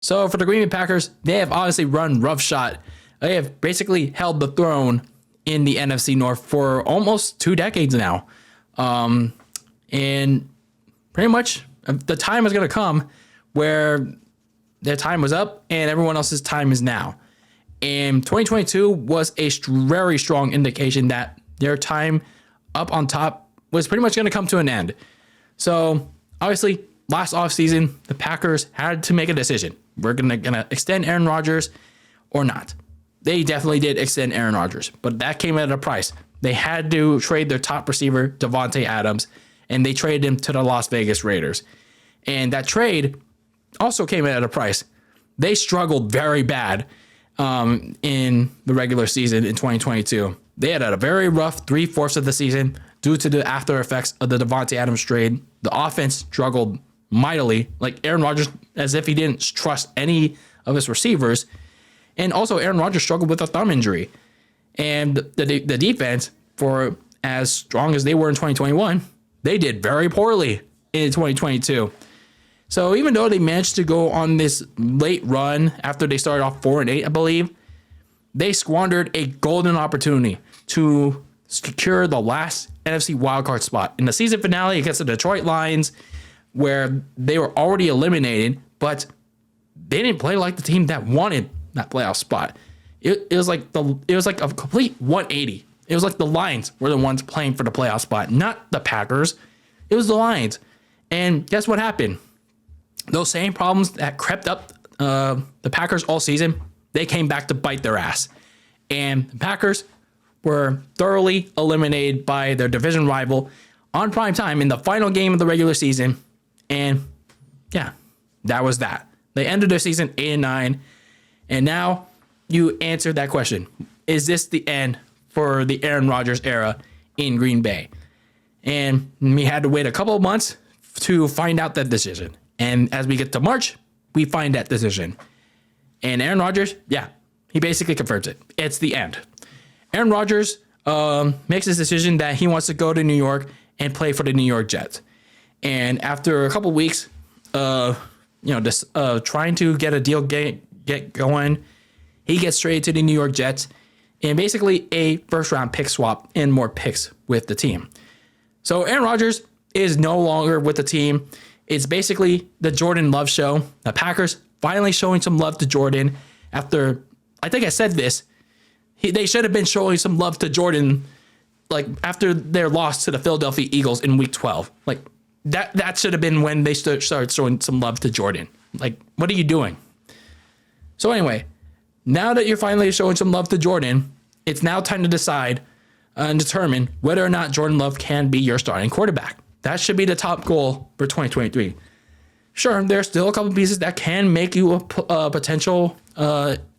So for the Green Bay Packers, they have obviously run roughshod. They have basically held the throne in the NFC North for almost 2 decades now. And pretty much the time is going to come where their time was up and everyone else's time is now. And 2022 was a very strong indication that their time up on top was pretty much going to come to an end. So obviously, last offseason, the Packers had to make a decision. We're gonna extend Aaron Rodgers or not. They definitely did extend Aaron Rodgers, but that came at a price. They had to trade their top receiver, Davante Adams, and they traded him to the Las Vegas Raiders. And that trade also came at a price. They struggled very bad in the regular season in 2022. They had a very rough 3/4 of the season due to the after effects of the Davante Adams trade. The offense struggled mightily, like Aaron Rodgers, as if he didn't trust any of his receivers. And also Aaron Rodgers struggled with a thumb injury. And the defense, for as strong as they were in 2021, they did very poorly in 2022. So even though they managed to go on this late run after they started off 4-8, I believe, they squandered a golden opportunity to secure the last NFC wildcard spot in the season finale against the Detroit Lions, where they were already eliminated, but they didn't play like the team that wanted that playoff spot. It was like a complete 180. It was like the Lions were the ones playing for the playoff spot, not the Packers. It was the Lions. And guess what happened? Those same problems that crept up the Packers all season, they came back to bite their ass. And the Packers were thoroughly eliminated by their division rival on prime time in the final game of the regular season. And yeah, that was that. They ended their season 8-9. And now you answered that question. Is this the end for the Aaron Rodgers era in Green Bay? And we had to wait a couple of months to find out that decision. And as we get to March, we find that decision. And Aaron Rodgers, yeah, he basically confirms it. It's the end. Aaron Rodgers makes his decision that he wants to go to New York and play for the New York Jets. And after a couple weeks, trying to get a deal get going, he gets traded to the New York Jets and basically a first-round pick swap and more picks with the team. So Aaron Rodgers is no longer with the team. It's basically the Jordan Love show. The Packers finally showing some love to Jordan after, I think I said this, they should have been showing some love to Jordan like after their loss to the Philadelphia Eagles in week 12. Like that should have been when they started showing some love to Jordan. Like, what are you doing? So anyway, now that you're finally showing some love to Jordan, it's now time to decide and determine whether or not Jordan Love can be your starting quarterback. That should be the top goal for 2023. Sure, there's still a couple pieces that can make you a potential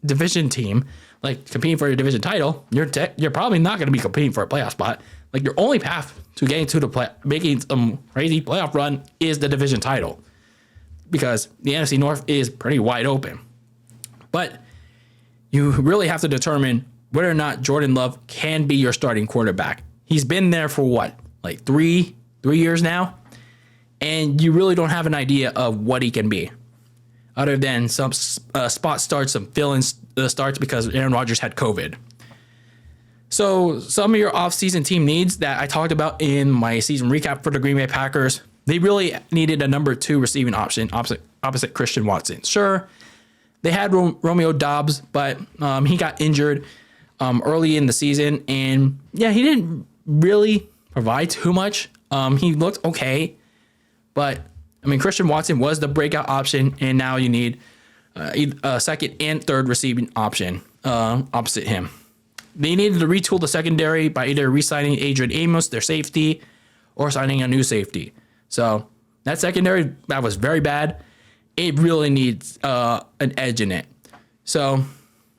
division team, like competing for your division title. You're probably not going to be competing for a playoff spot. Like, your only path to getting to making some crazy playoff run is the division title, because the NFC North is pretty wide open. But you really have to determine whether or not Jordan Love can be your starting quarterback. He's been there for what, like three years now? And you really don't have an idea of what he can be, other than some spot starts, some fill-in starts because Aaron Rodgers had COVID. So some of your offseason team needs that I talked about in my season recap for the Green Bay Packers, they really needed a number 2 receiving option opposite Christian Watson. Sure, they had Romeo Doubs, but he got injured early in the season. And yeah, he didn't really provide too much. He looked okay. But, I mean, Christian Watson was the breakout option, and now you need a second and third receiving option opposite him. They needed to retool the secondary by either re-signing Adrian Amos, their safety, or signing a new safety. So that secondary, that was very bad. It really needs an edge in it. So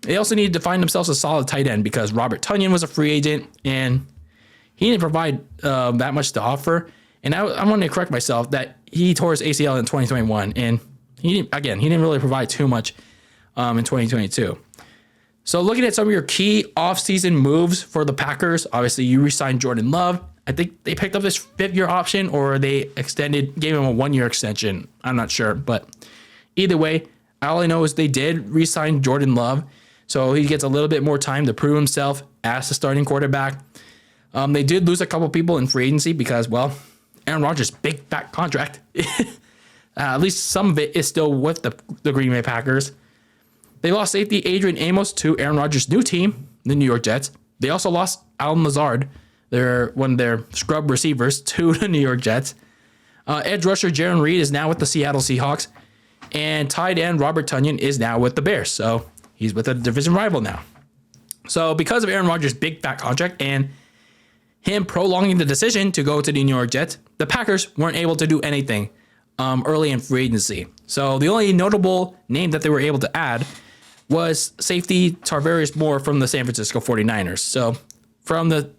they also needed to find themselves a solid tight end, because Robert Tonyan was a free agent, and he didn't provide that much to offer. And I want to correct myself that he tore his ACL in 2021, and he didn't really provide too much in 2022. So looking at some of your key offseason moves for the Packers, obviously you re-signed Jordan Love. I think they picked up his 5th-year option, or they gave him a 1-year extension. I'm not sure, but either way, All I know is they did re-sign Jordan Love, so he gets a little bit more time to prove himself as the starting quarterback. They did lose a couple people in free agency because, well, Aaron Rodgers' big fat contract. At least some of it is still with the Green Bay Packers. They lost safety Adrian Amos to Aaron Rodgers' new team, the New York Jets. They also lost Alan Lazard, one of their scrub receivers, to the New York Jets. Edge rusher Jaron Reed is now with the Seattle Seahawks. And tight end Robert Tonyan is now with the Bears. So he's with a division rival now. So because of Aaron Rodgers' big fat contract and him prolonging the decision to go to the New York Jets, the Packers weren't able to do anything early in free agency. So the only notable name that they were able to add was safety Tarvarius Moore from the San Francisco 49ers. So from the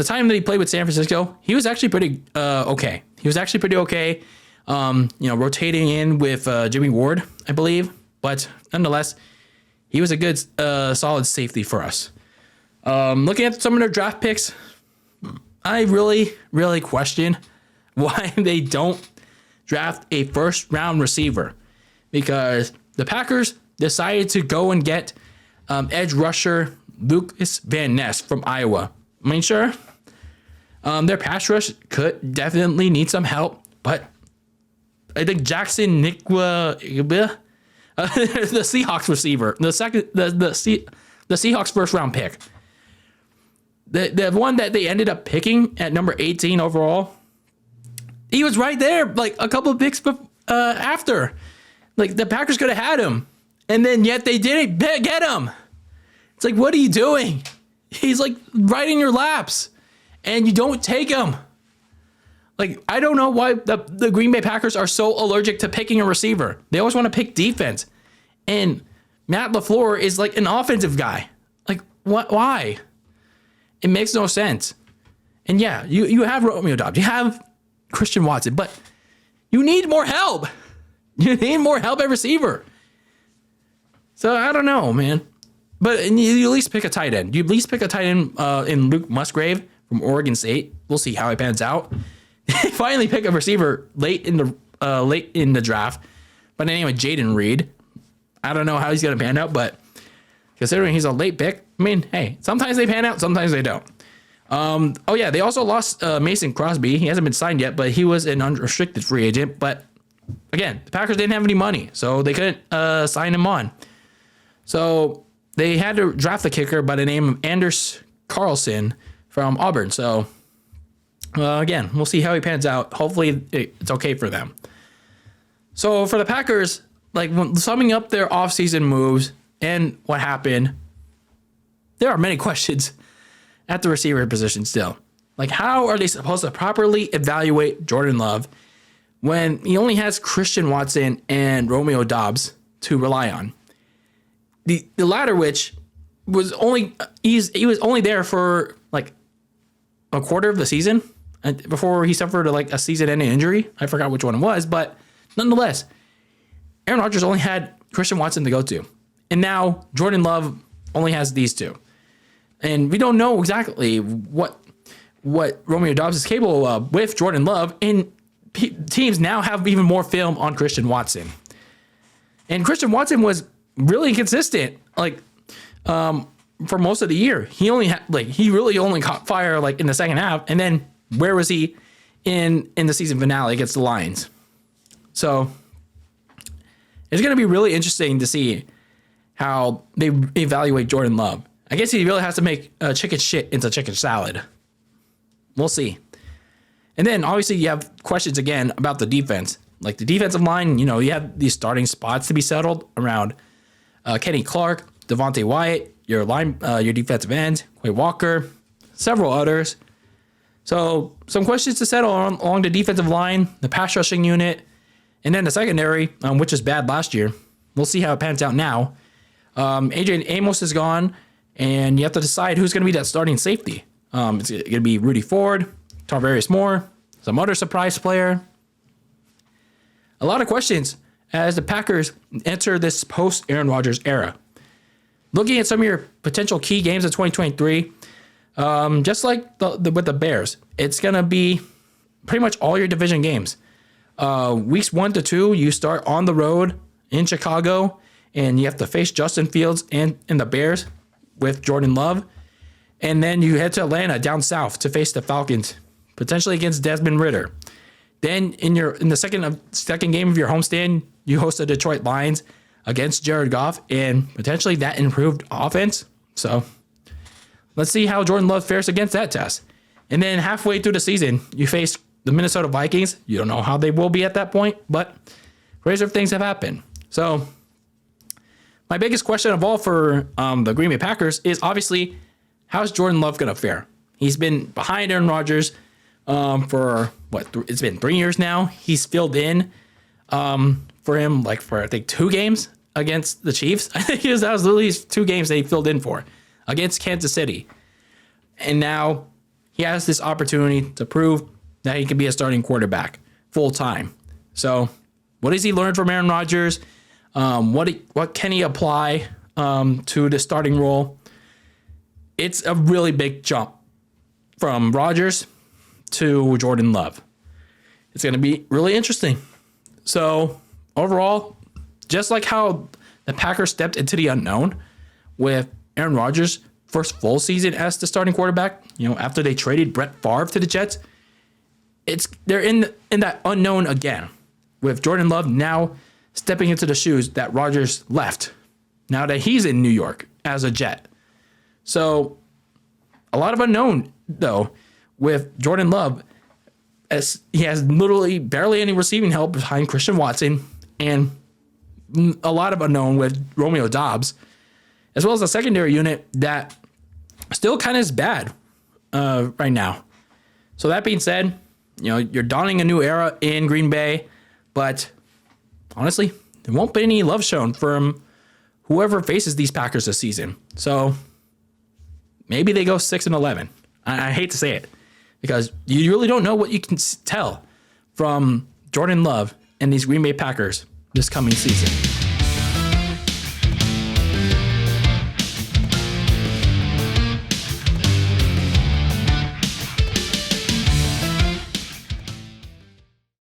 time that he played with San Francisco, he was actually pretty okay. He was actually pretty okay, rotating in with Jimmy Ward, I believe. But nonetheless, he was a good, solid safety for us. Looking at some of their draft picks, I really, really question why they don't draft a first-round receiver, because the Packers decided to go and get edge rusher Lucas Van Ness from Iowa. I mean, sure, their pass rush could definitely need some help, but I think Jackson Nikwa, the Seahawks receiver, the Seahawks first-round pick, the one that they ended up picking at number 18 overall, he was right there, like a couple of picks after. Like, the Packers could have had him, and then yet they didn't get him. It's like, what are you doing? He's like right in your laps, and you don't take him. Like, I don't know why the Green Bay Packers are so allergic to picking a receiver. They always want to pick defense, and Matt LaFleur is like an offensive guy. Like, what? Why? It makes no sense. And yeah, you have Romeo Doubs, you have Christian Watson, but you need more help. You need more help at receiver. So I don't know, man. But you at least pick a tight end. You at least pick a tight end in Luke Musgrave from Oregon State. We'll see how it pans out. Finally pick a receiver late in the draft. But anyway, Jaden Reed. I don't know how he's going to pan out, but considering he's a late pick, I mean, hey, sometimes they pan out, sometimes they don't. They also lost Mason Crosby. He hasn't been signed yet, but he was an unrestricted free agent. But again, the Packers didn't have any money, so they couldn't sign him on. So they had to draft the kicker by the name of Anders Carlson from Auburn. So again, we'll see how he pans out. Hopefully it's okay for them. So for the Packers, like, summing up their offseason moves and what happened, there are many questions at the receiver position still. Like, how are they supposed to properly evaluate Jordan Love when he only has Christian Watson and Romeo Doubs to rely on? The latter, which was only he was only there for like a quarter of the season before he suffered like a season-ending injury. I forgot which one it was, but nonetheless, Aaron Rodgers only had Christian Watson to go to, and now Jordan Love only has these two, and we don't know exactly what Romeo Doubs is capable of with Jordan Love, and teams now have even more film on Christian Watson, and Christian Watson was really consistent, like, for most of the year. He really only caught fire like in the second half, and then where was he in the season finale against the Lions? So it's going to be really interesting to see how they evaluate Jordan Love. I guess he really has to make chicken shit into chicken salad. We'll see. And then obviously you have questions again about the defense, like the defensive line. You know, you have these starting spots to be settled around Kenny Clark, Devontae Wyatt, your defensive end, Quay Walker, several others. So some questions to settle along the defensive line, the pass rushing unit, and then the secondary, which was bad last year. We'll see how it pans out now. Adrian Amos is gone, and you have to decide who's going to be that starting safety. It's going to be Rudy Ford, Tarvarius Moore, some other surprise player. A lot of questions as the Packers enter this post-Aaron Rodgers era. Looking at some of your potential key games of 2023, just like with the Bears, it's going to be pretty much all your division games. Weeks 1 to 2, you start on the road in Chicago, and you have to face Justin Fields and the Bears with Jordan Love. And then you head to Atlanta down south to face the Falcons, potentially against Desmond Ridder. Then in the second game of your homestand, you host the Detroit Lions against Jared Goff and potentially that improved offense. So let's see how Jordan Love fares against that test. And then halfway through the season, you face the Minnesota Vikings. You don't know how they will be at that point, but crazier things have happened. So my biggest question of all for the Green Bay Packers is obviously, how's Jordan Love going to fare? He's been behind Aaron Rodgers for it's been 3 years now. He's filled in for him for I think 2 games against the Chiefs. I think that was literally 2 games that he filled in for against Kansas City. And now he has this opportunity to prove that he can be a starting quarterback full time. So what does he learn from Aaron Rodgers? What can he apply to the starting role? It's a really big jump from Rodgers to Jordan Love. It's going to be really interesting. So overall, just like how the Packers stepped into the unknown with Aaron Rodgers' first full season as the starting quarterback, after they traded Brett Favre to the Jets, they're in that unknown again with Jordan Love now stepping into the shoes that Rodgers left now that he's in New York as a Jet. So a lot of unknown, though, with Jordan Love, as he has literally barely any receiving help behind Christian Watson, and a lot of unknown with Romeo Doubs, as well as a secondary unit that still kind of is bad right now. So that being said, you're dawning a new era in Green Bay, but honestly, there won't be any love shown from whoever faces these Packers this season. So maybe they go 6-11. I hate to say it because you really don't know what you can tell from Jordan Love and these Green Bay Packers this coming season.